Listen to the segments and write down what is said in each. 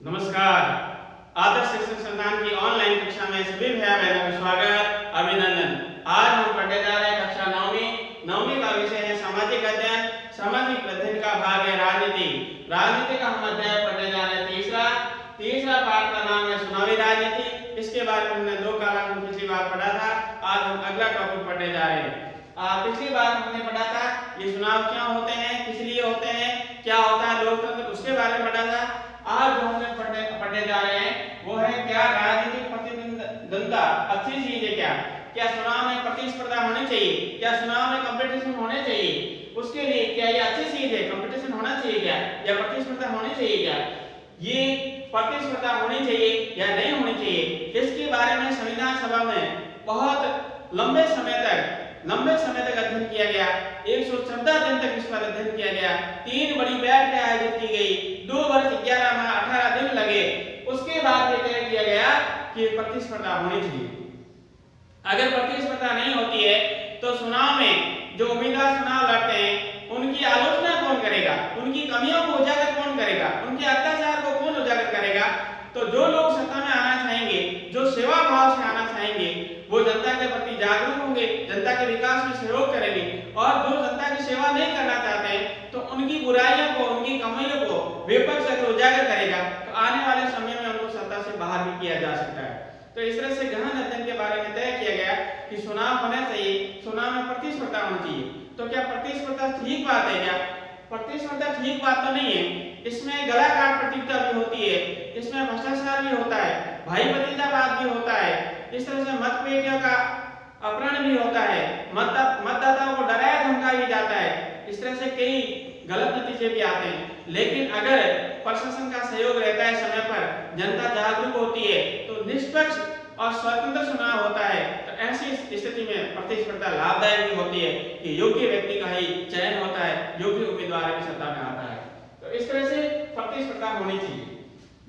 नमस्कार। आदर्श शिक्षण संस्थान की ऑनलाइन कक्षा में सभी भैया बहनों का स्वागत, अभिनंदन। आज हम पढ़ने जा रहे हैं कक्षा नौवीं का विषय है सामाजिक अध्ययन। सामाजिक अध्ययन का भाग है राजनीति। राजनीति का हम अध्याय पढ़ने जा रहे हैं तीसरा पाठ का नाम है चुनावी राजनीति। इसके बारे में हमने 2 कालम पिछली बार पढ़ा था। आज हम अगला टॉपिक पढ़ने जा रहे हैं। पिछली बार हमने पढ़ा था ये चुनाव क्यों होते हैं, किस लिए होते हैं, क्या होता है लोकतंत्र, उसके बारे में पढ़ा था। आज जो हमने पढ़ने जा रहे हैं वो है क्या राजनीतिक प्रतिद्वंद्विता अच्छी चीज है क्या चुनाव में प्रतिस्पर्धा होनी चाहिए, क्या चुनाव में कंपटीशन होने चाहिए, उसके लिए क्या ये अच्छी चीज है, कंपटीशन होना चाहिए क्या, या प्रतिस्पर्धा होनी चाहिए क्या, ये प्रतिस्पर्धा होनी चाहिए या नहीं होनी चाहिए, इसके बारे में संविधान सभा में बहुत लंबे समय तक अध्ययन किया गया। 114 दिन तक इस पर अध्ययन किया गया। 3 बड़ी बैठकें आयोजित की गई। 2 वर्ष 11 माह 18 दिन लगे। उसके बाद ये तय किया गया कि प्रतिस्पर्धा होनी चाहिए। अगर प्रतिस्पर्धा नहीं होती है तो चुनाव में जो उम्मीदवार चुनाव लड़ते हैं उनकी आलोचना कौन करेगा, उनकी कमियों को उजागर कौन करेगा, उनके अत्याचार को कौन उजागर करेगा। तो जो लोग सत्ता में आना चाहेंगे, जो सेवा भाव से आना चाहेंगे, वो जनता के प्रति जागरूक होंगे, जनता के विकास में सहयोग करेंगे। और जो जनता की सेवा नहीं करना चाहते हैं तो उनकी बुराइयों को, उनकी कमियों को विपक्ष अगर उजागर करेगा तो आने वाले समय में उनको सत्ता से बाहर भी किया जा सकता है। तो इस तरह से गहन अध्ययन के बारे में तय किया गया कि चुनाव होना चाहिए, चुनाव में प्रतिस्पर्धा होनी चाहिए। तो क्या प्रतिस्पर्धा ठीक बात है क्या? प्रतिस्पर्धा ठीक बात तो नहीं है। इसमें गलाकाट प्रतियोगिता भी होती है, इसमें भ्रष्टाचार भी होता है, भाई भतीजावाद भी होता है, इस तरह से मतपेटियों का अपहरण भी होता है, मतदाताओं को डराया धमकाया भी जाता है। इस तरह से कई गलत नतीजे भी आते हैं। लेकिन अगर प्रशासन का सहयोग रहता है, समय पर जनता जागरूक होती है तो निष्पक्ष और स्वतंत्र चुनाव होता है। तो ऐसी स्थिति में प्रतिस्पर्धा लाभदायक भी होती है कि योग्य व्यक्ति का ही चयन होता है, योग्य उम्मीदवार की सत्ता में आता है। तो इस तरह से प्रतिस्पर्धा होनी चाहिए।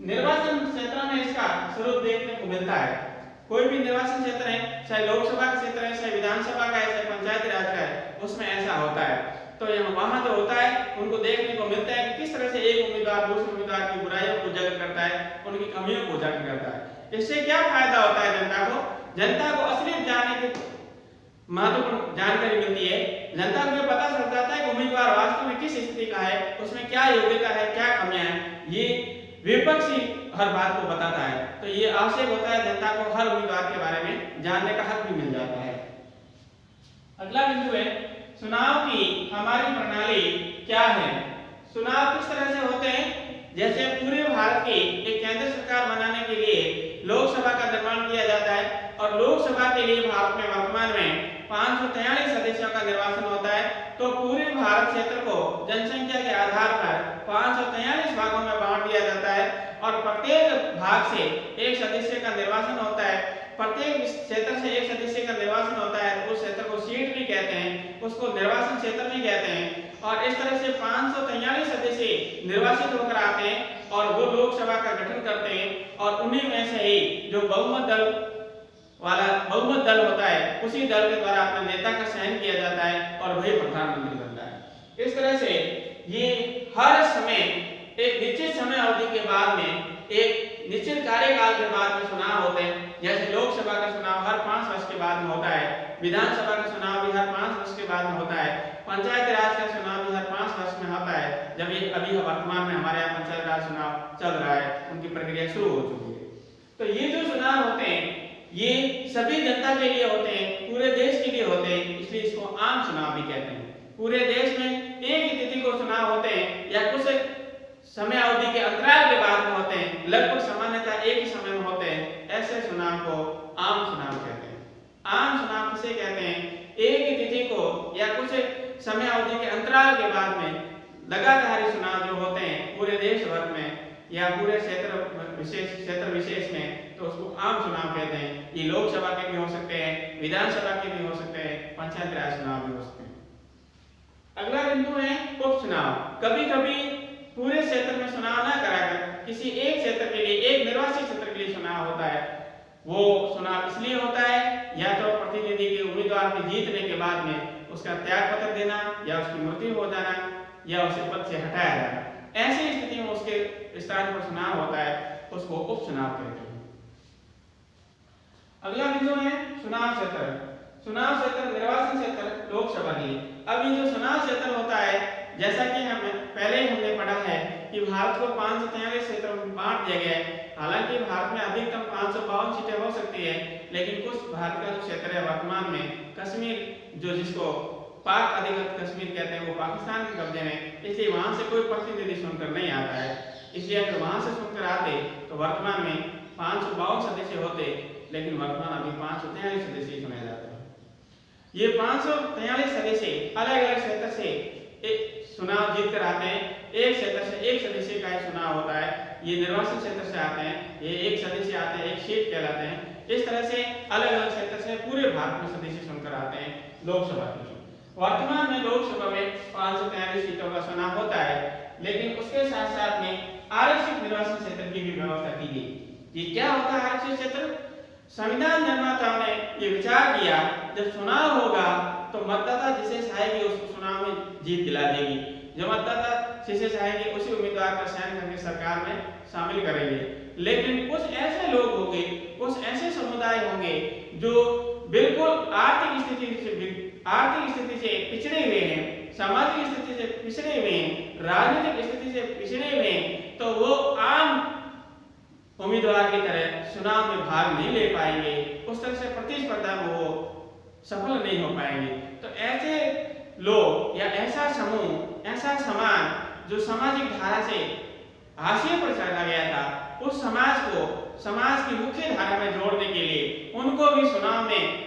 निर्वाचन क्षेत्र में इसका स्वरूप देखने को मिलता है। कोई भी निर्वाचन क्षेत्र है, चाहे लोकसभा का क्षेत्र है, चाहे विधानसभा का है, चाहे पंचायती राज का है, उसमें ऐसा होता है। तो यहाँ वहां जो होता है उनको देखने को मिलता है कि किस तरह से एक उम्मीदवार दूसरे उम्मीदवार की बुराइयों को उजागर करता है, उनकी कमियों को उजागर करता है। इससे क्या फायदा होता है जनता को असलियत जानने की महत्वपूर्ण जानकारी मिलती है। जनता को ये पता चल जाता है कि उम्मीदवार वास्तव में किस स्थिति का है, उसमें क्या योग्यता है, क्या कमियां हैं। ये विपक्ष ही हर बात को बताता है। तो ये आवश्यक होता है जनता को हर उम्मीदवार के बारे में जानने का हक भी मिल जाता है। अगला बिंदु है चुनाव की हमारी प्रणाली क्या है। चुनाव किस तरह से होते हैं? जैसे पूरे भारत की एक केंद्र सरकार बनाने के लिए लोकसभा का निर्माण किया जाता है और लोकसभा के लिए भारत में वर्तमान में 543 सदस्यों का निर्वाचन होता है। तो पूरे भारत क्षेत्र को जनसंख्या के आधार पर 543 भागों में बांट दिया जाता है और प्रत्येक भाग से एक सदस्य का निर्वाचन होता है। प्रत्येक क्षेत्र से एक सदस्य का निर्वाचन होता है। उस क्षेत्र को सीट भी कहते हैं, उसको निर्वाचन क्षेत्र भी कहते हैं। और इस तरह से 543 सदस्य निर्वाचित होकर आते हैं और वो लोकसभा का गठन करते हैं। और उन्हीं में से ही जो बहुमत दल होता है, उसी दल के द्वारा अपने नेता का चयन किया जाता है और वही प्रधानमंत्री बनता है। इस तरह से ये हर समय एक निश्चित समय अवधि के बाद में, एक निश्चित कार्यकाल के बाद में चुनाव होते हैं। जैसे लोकसभा का चुनाव हर 5 वर्ष के बाद में होता है, विधानसभा का चुनाव भी हर 5 वर्ष के बाद में होता है, पंचायती राज का चुनाव भी हर 5 वर्ष में होता है। जब ये अभी वर्तमान में हमारे यहाँ पंचायती राज चुनाव चल रहा है, उनकी प्रक्रिया शुरू हो चुकी है। तो ये जो चुनाव होते हैं ये सभी जनता के लिए होते हैं, पूरे देश के लिए होते हैं, इसलिए इसको आम चुनाव भी कहते हैं। पूरे देश में एक ही तिथि को चुनाव होते हैं या कुछ समय अवधि के अंतराल के बाद में होते हैं, लगभग सामान्यतः एक ही समय में होते हैं। ऐसे चुनाव को आम चुनाव कहते हैं। आम चुनाव किसे कहते हैं? एक ही तिथि को या कुछ समय अवधि के अंतराल के बाद में लगातार चुनाव जो होते हैं पूरे देश भर में या पूरे क्षेत्र विशेष में, तो उसको आम चुनाव कहते हैं। ये लोकसभा के भी हो सकते हैं, विधानसभा के भी हो सकते हैं, पंचायत राज चुनाव भी हो सकते हैं। अगला बिंदु है उपचुनाव। कभी कभी पूरे क्षेत्र में चुनाव न कराकर किसी एक क्षेत्र के लिए, एक निर्वाचित क्षेत्र के लिए चुनाव होता है। वो चुनाव इसलिए होता है या तो प्रतिनिधि के उम्मीदवार के जीतने के बाद में उसका त्याग पत्र देना या उसकी मृत्यु हो जाना या उसे पद से हटाया जाना। ऐसी स्थिति में उसके स्थान पर चुनाव होता है, उसको उपचुनाव कहते हैं। अगला बिंदु है चुनाव क्षेत्र। चुनाव क्षेत्र निर्वाचन क्षेत्र लोकसभा के लिए। अब ये जो चुनाव क्षेत्र होता है, जैसा कि हमने पढ़ा है कि भारत को 543 क्षेत्रों में बांट दिया गया है। हालांकि भारत में अधिकतम 552 सीटें हो सकती है, लेकिन कुछ भारत का जो क्षेत्र है वर्तमान में कश्मीर, जो जिसको पाक अधिकृत कश्मीर कहते हैं, वो पाकिस्तान के कब्जे में, इसलिए वहां से कोई प्रतिनिधि सुनकर नहीं आता है। इसलिए अगर वहां से सुनकर आते तो वर्तमान में 552 सदस्य होते, लेकिन वर्तमान अभी 543 सदस्य चुने जाते हैं। ये 543 सदस्य अलग अलग क्षेत्र से चुनाव जीत कर आते हैं। एक क्षेत्र से एक सदस्य का चुनाव होता है। ये निर्वाचन क्षेत्र से आते हैं, ये एक सदस्य आते हैं, एक सीट कहलाते हैं। इस तरह से अलग अलग क्षेत्र से पूरे भारत में सदस्य चुनकर आते हैं लोकसभा के लिए। वर्तमान में लोकसभा में 543 सीटों का चुनाव होता है, लेकिन उसके साथ साथ में आरक्षित निर्वाचन क्षेत्र की भी व्यवस्था की गई। ये क्या होता है आरक्षित क्षेत्र? संविधान निर्माताओं ने ये विचार किया, जब चुनाव होगा तो मतदाता जिसे चाहेगी उसको चुनाव में जीत दिला देगी। जो मतदाता जिसे चाहेंगे उसी उम्मीदवार का चयन करके सरकार में शामिल करेंगे। लेकिन कुछ ऐसे लोग होंगे, कुछ ऐसे समुदाय होंगे जो बिल्कुल आर्थिक स्थिति से पिछड़े हुए हैं, सामाजिक स्थिति से पिछड़े हुए हैं, राजनीतिक स्थिति से पिछड़े हुए हैं, तो वो आम उम्मीदवार की तरह चुनाव में भाग नहीं ले पाएंगे। उस तरह से प्रतिस्पर्धा में वो सफल नहीं हो पाएंगे। तो ऐसे लोग या ऐसा समूह, ऐसा समाज जो सामाजिक धारा से हाशिए पर चढ़ा गया था, उस समाज को समाज की मुख्य धारा में जोड़ने के लिए उनको भी चुनाव में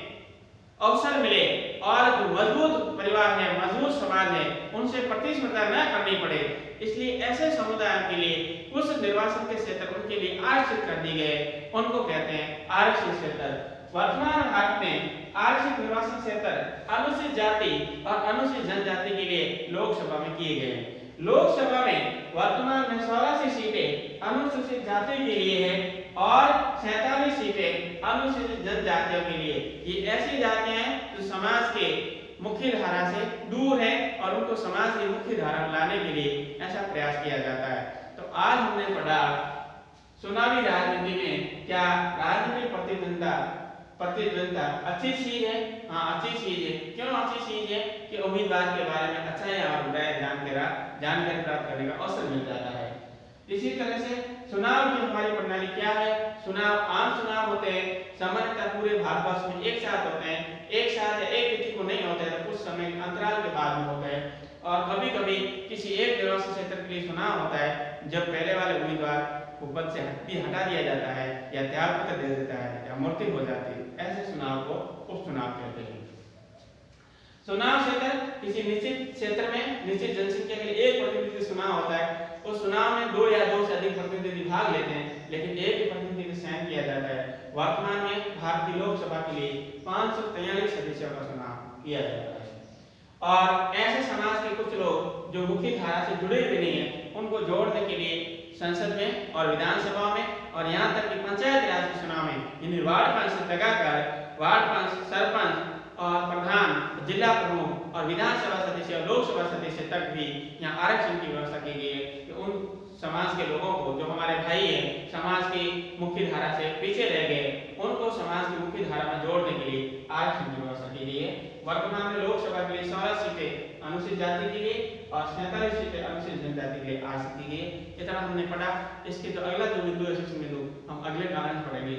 अवसर मिले और जो मजबूत परिवार है, मजबूत समाज है, उनसे प्रतिस्पर्धा न करनी पड़े। इसलिए ऐसे समुदायों के लिए कुछ निर्वाचन के क्षेत्र उनके लिए आरक्षित कर दिए गए, उनको कहते हैं आरक्षित क्षेत्र। वर्तमान भारत में आरक्षित निर्वाचन क्षेत्र अनुसूचित जाति और अनुसूचित जनजाति के लिए लोकसभा में किए गए हैं। लोकसभा में वर्तमान में 84 सीटें अनुसूचित जाति के लिए है और 47 सीटें अनुसूचित जनजातियों के लिए। ये ऐसी जातियां हैं जो समाज के मुख्य धारा से दूर है और उनको समाज की मुख्य धारा में लाने के लिए ऐसा प्रयास किया जाता है। तो आज हमने पढ़ा चुनावी राजनीति में क्या राजनीतिक प्रतिद्वंद्विता अच्छी चीज है? हाँ, अच्छी चीज है। क्यों अच्छी चीज है? कि उम्मीदवार के बारे में अच्छा या बुरा जानकारी प्राप्त करने का अवसर मिल जाता है। इसी तरह से चुनाव की हमारी प्रणाली क्या है? चुनाव आम चुनाव होते हैं, सामान्यतः पूरे भारतवर्ष में एक साथ होते हैं। एक साथ या एक तिथि को नहीं होते हैं, तो कुछ समय अंतराल के बाद में होते हैं। और कभी कभी किसी एक निर्वाचन क्षेत्र के लिए चुनाव होता है, जब पहले वाले उम्मीदवार को पद से हटा दिया जाता है या त्याग पत्र दे देता है या मृत्यु हो जाती है। ऐसे चुनाव को उपचुनाव कहते हैं। चुनाव क्षेत्र किसी निश्चित क्षेत्र में निश्चित जनसंख्या के लिए एक प्रतिनिधि चुनाव होता है। उस चुनाव में 2 या 2 से अधिक प्रतिनिधि भाग लेते हैं, लेकिन एक ही प्रतिनिधि का चयन किया जाता है। वर्तमान में भारत की लोकसभा के लिए 543 सदस्यों का चुनाव किया जाता है। और ऐसे समाज के कुछ लोग जो मुख्य धारा से जुड़े हुए नहीं है, उनको जोड़ने के लिए संसद में और विधानसभा में और यहाँ तक कि पंचायत राज के चुनाव में यानी वार्ड पंच से लगाकर वार्ड पंच, सरपंच और प्रधान, जिला प्रमुख और विधानसभा सदस्य और लोकसभा सदस्य तक भी यहाँ आरक्षण की व्यवस्था की गई है कि उन समाज के लोगों को, जो हमारे भाई हैं, समाज की मुख्य धारा से पीछे रह गए, उनको समाज की मुख्य धारा में जोड़ने के लिए आरक्षण की व्यवस्था की गई है। वर्तमान में लोकसभा के लिए 16 सीटें अनुसूचित जाति के लिए और 47 सीटें अनुसूचित जनजाति के लिए आरक्षित की गई है। इतना हमने पढ़ा। इसके जो अगला जो बिंदु है, हम अगले कारण पढ़ेंगे।